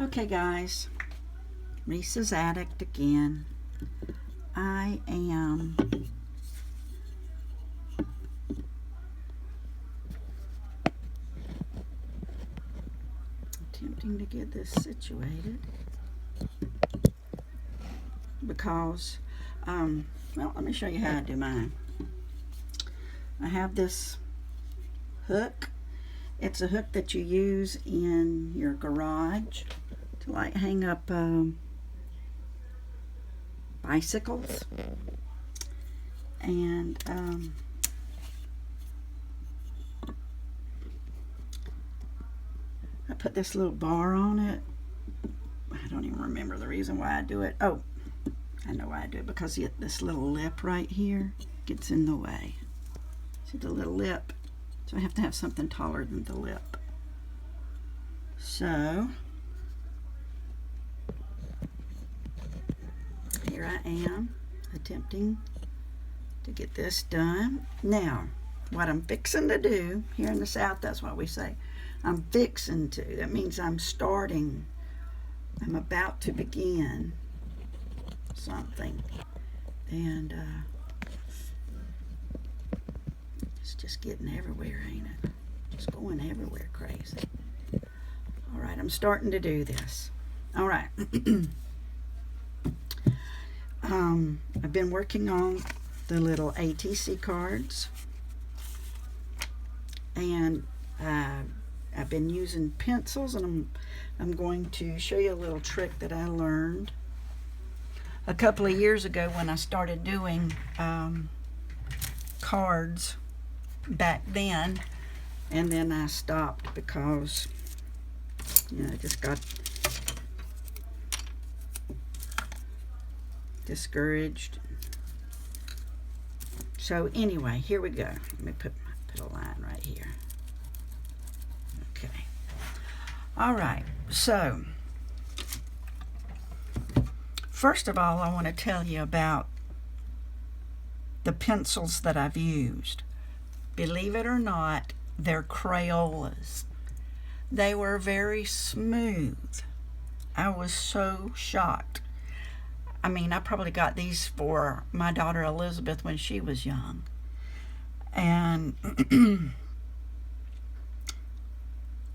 Okay guys, Lisa's Addict again. I am attempting to get this situated because, well, let me show you how I do mine. I have this hook. It's a hook that you use in your garage to like hang up bicycles, and I put this little bar on it. I don't even remember the reason why I do it. Oh, I know why I do it, because this little lip right here gets in the way. See the little lip? So I have to have something taller than the lip. So here I am attempting to get this done. Now, what I'm fixing to do, here in the South, that's what we say. I'm fixing to. That means I'm starting. I'm about to begin something. And it's just getting everywhere, ain't it? Just going everywhere crazy. All right, I'm starting to do this. All right. I've been working on the little ATC cards, and I've been using pencils, and I'm going to show you a little trick that I learned a couple of years ago when I started doing cards back then, and then I stopped because, you know, I just got discouraged. So anyway, here we go. Let me put a line right here. Okay. All right. So first of all, I want to tell you about the pencils that I've used. Believe it or not, they're Crayolas. They were very smooth. I was so shocked. I mean, I probably got these for my daughter Elizabeth when she was young. And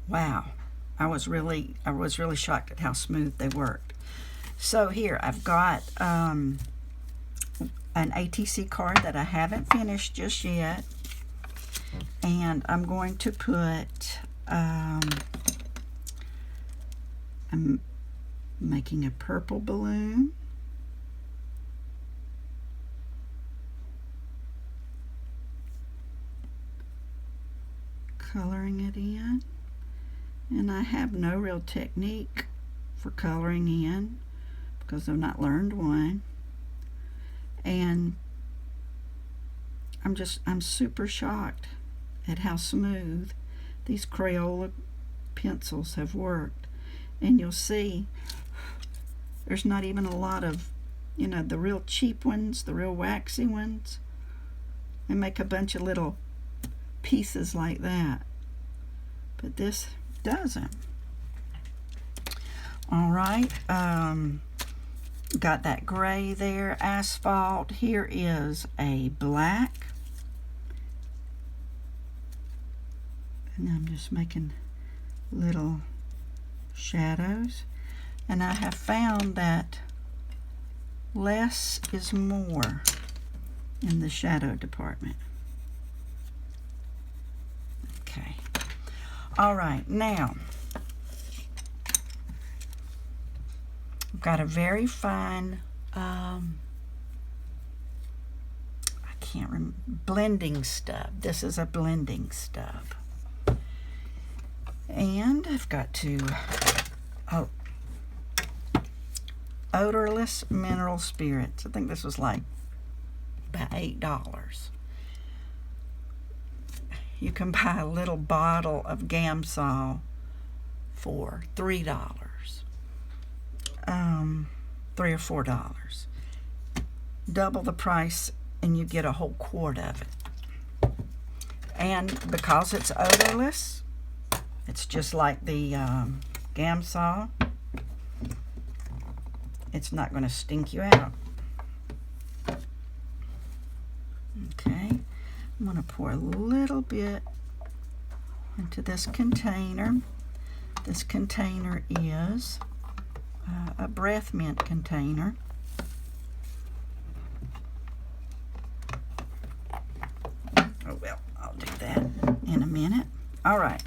wow, I was really shocked at how smooth they worked. So here I've got an ATC card that I haven't finished just yet, and I'm going to put I'm making a purple balloon. Coloring it in, and I have no real technique for coloring in because I've not learned one, and I'm super shocked at how smooth these Crayola pencils have worked. And you'll see there's not even a lot of, you know, the real cheap ones, the real waxy ones, they make a bunch of little pieces like that, but this doesn't. All right, got that gray there, asphalt. Here is a black, and I'm just making little shadows, and I have found that less is more in the shadow department. Okay. All right, now I've got a very fine I can't remember, blending stub. This is a blending stub, and I've got to Odorless mineral spirits. I think this was like about $8. You can buy a little bottle of Gamsol for $3, $3 or $4. Double the price and you get a whole quart of it. And because it's odorless, it's just like the Gamsol. it's not going to stink you out. Okay, I'm going to pour a little bit into this container. This container is a breath mint container. Oh well, I'll do that in a minute. All right.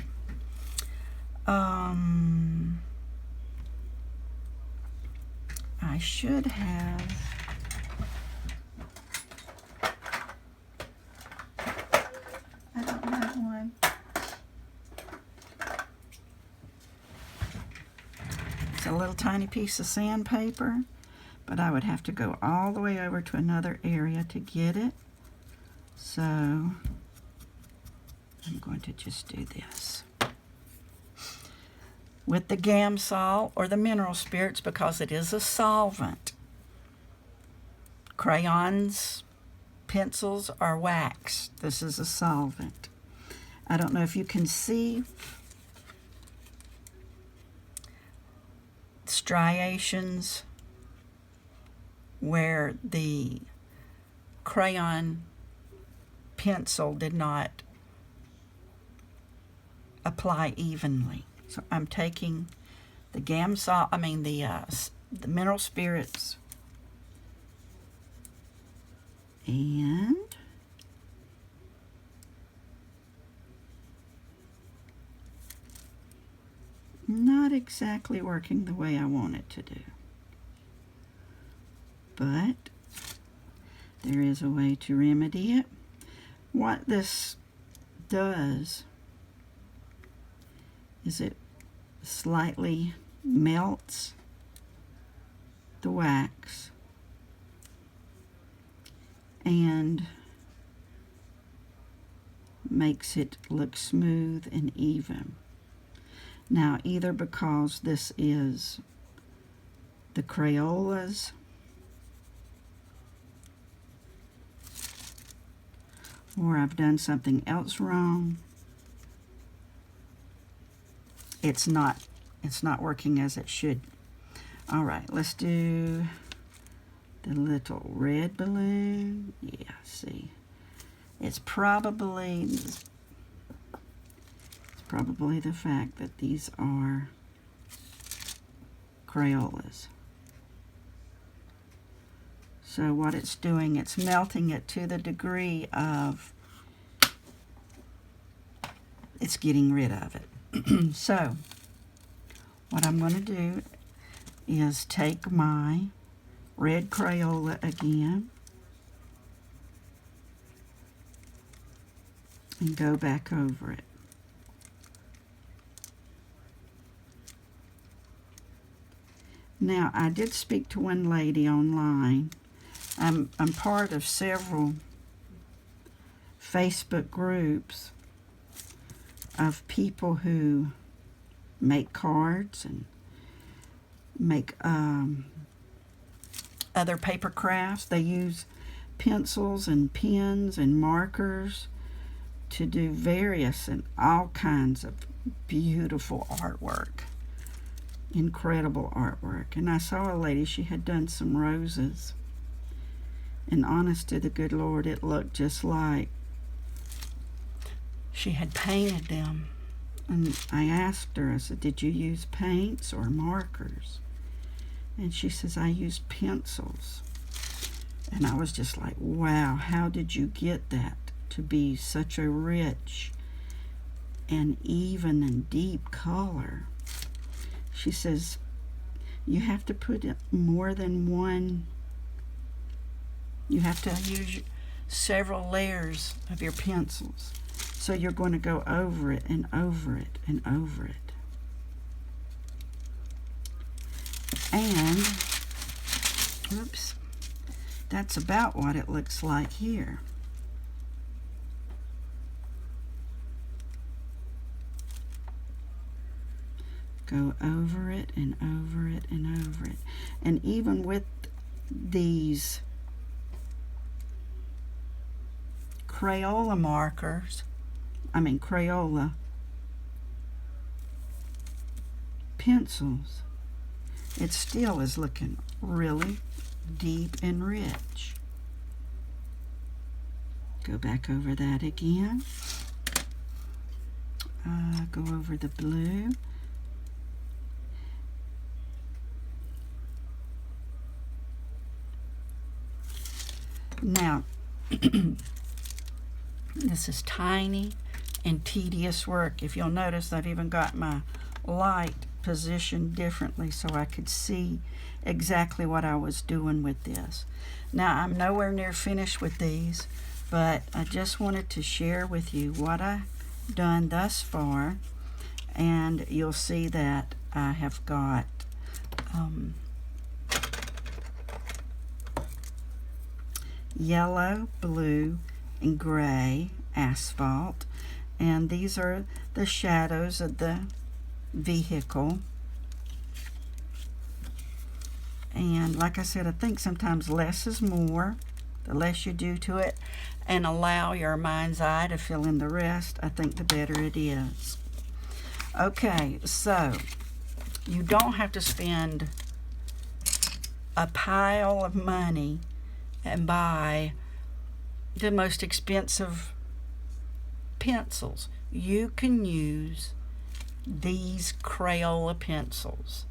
I should have I don't have one. It's a little tiny piece of sandpaper, but I would have to go all the way over to another area to get it. So I'm going to just do this with the Gamsol or the mineral spirits because it is a solvent. Crayons, pencils are wax. This is a solvent. I don't know if you can see striations where the crayon pencil did not apply evenly. So I'm taking the the mineral spirits and not exactly working the way I want it to do. But there is a way to remedy it. What this does is it slightly melts the wax and makes it look smooth and even. Now, either because this is the Crayolas or I've done something else wrong, it's not working as it should. All right, let's do the little red balloon. Yeah, see, it's probably the fact that these are Crayolas. So what it's doing, it's melting it to the degree of it's getting rid of it. So what I'm going to do is take my red Crayola again and go back over it. Now, I did speak to one lady online. I'm part of several Facebook groups of people who make cards and make other paper crafts. They use pencils and pens and markers to do various and all kinds of beautiful artwork. Incredible artwork. And I saw a lady, she had done some roses, and honest to the good Lord, it looked just like she had painted them. And I asked her, I said, did you use paints or markers? And she says, I used pencils. And I was just like, wow, how did you get that to be such a rich and even and deep color? She says, you have to put more than one, you have to use several layers of your pencils. So you're going to go over it and over it and over it. And, oops, that's about what it looks like here. Go over it and over it and over it. And even with these Crayola pencils, it still is looking really deep and rich. Go back over that again. Go over the blue. Now, this is tiny and tedious work. If you'll notice, I've even got my light positioned differently so I could see exactly what I was doing with this. Now, I'm nowhere near finished with these, but I just wanted to share with you what I've done thus far, and you'll see that I have got yellow, blue, and gray asphalt, and these are the shadows of the vehicle. And like I said, I think sometimes less is more. The less you do to it and allow your mind's eye to fill in the rest, I think the better it is. Okay, so you don't have to spend a pile of money and buy the most expensive pencils. You can use these Crayola pencils.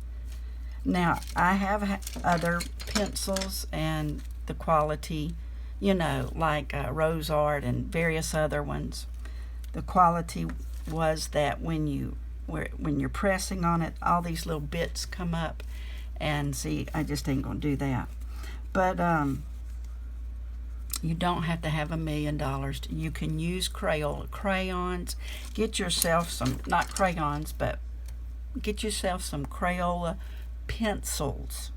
Now, I have other pencils, and the quality, you know, like Rose Art and various other ones, the quality was that when you're pressing on it, all these little bits come up, and see, I just ain't gonna do that. But you don't have to have $1 million. You can use Crayola crayons. Get yourself some, not crayons, but get yourself some Crayola pencils.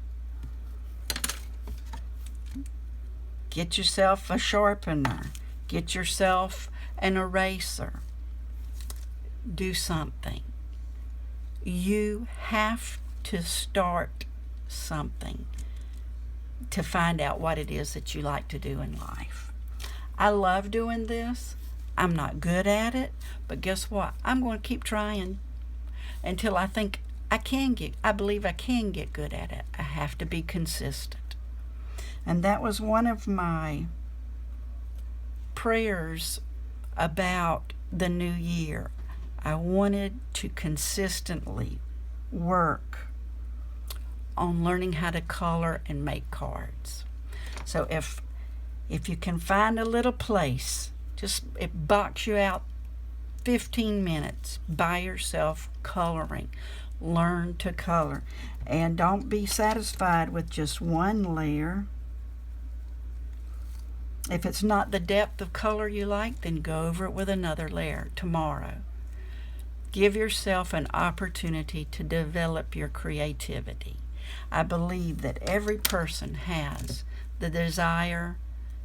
Get yourself a sharpener. Get yourself an eraser. Do something. You have to start something to find out what it is that you like to do in life. I love doing this. I'm not good at it, but guess what? I'm going to keep trying until I think I believe I can get good at it. I have to be consistent. And that was one of my prayers about the new year. I wanted to consistently work on learning how to color and make cards. So if you can find a little place, just it box you out 15 minutes by yourself coloring. Learn to color, and don't be satisfied with just one layer. If it's not the depth of color you like, then go over it with another layer tomorrow. Give yourself an opportunity to develop your creativity. I believe that every person has the desire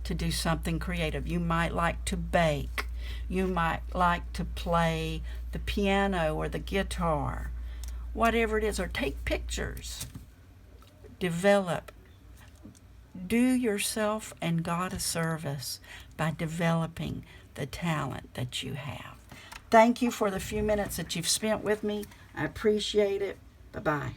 to do something creative. You might like to bake. You might like to play the piano or the guitar. Whatever it is, or take pictures. Develop. Do yourself and God a service by developing the talent that you have. Thank you for the few minutes that you've spent with me. I appreciate it. Bye-bye.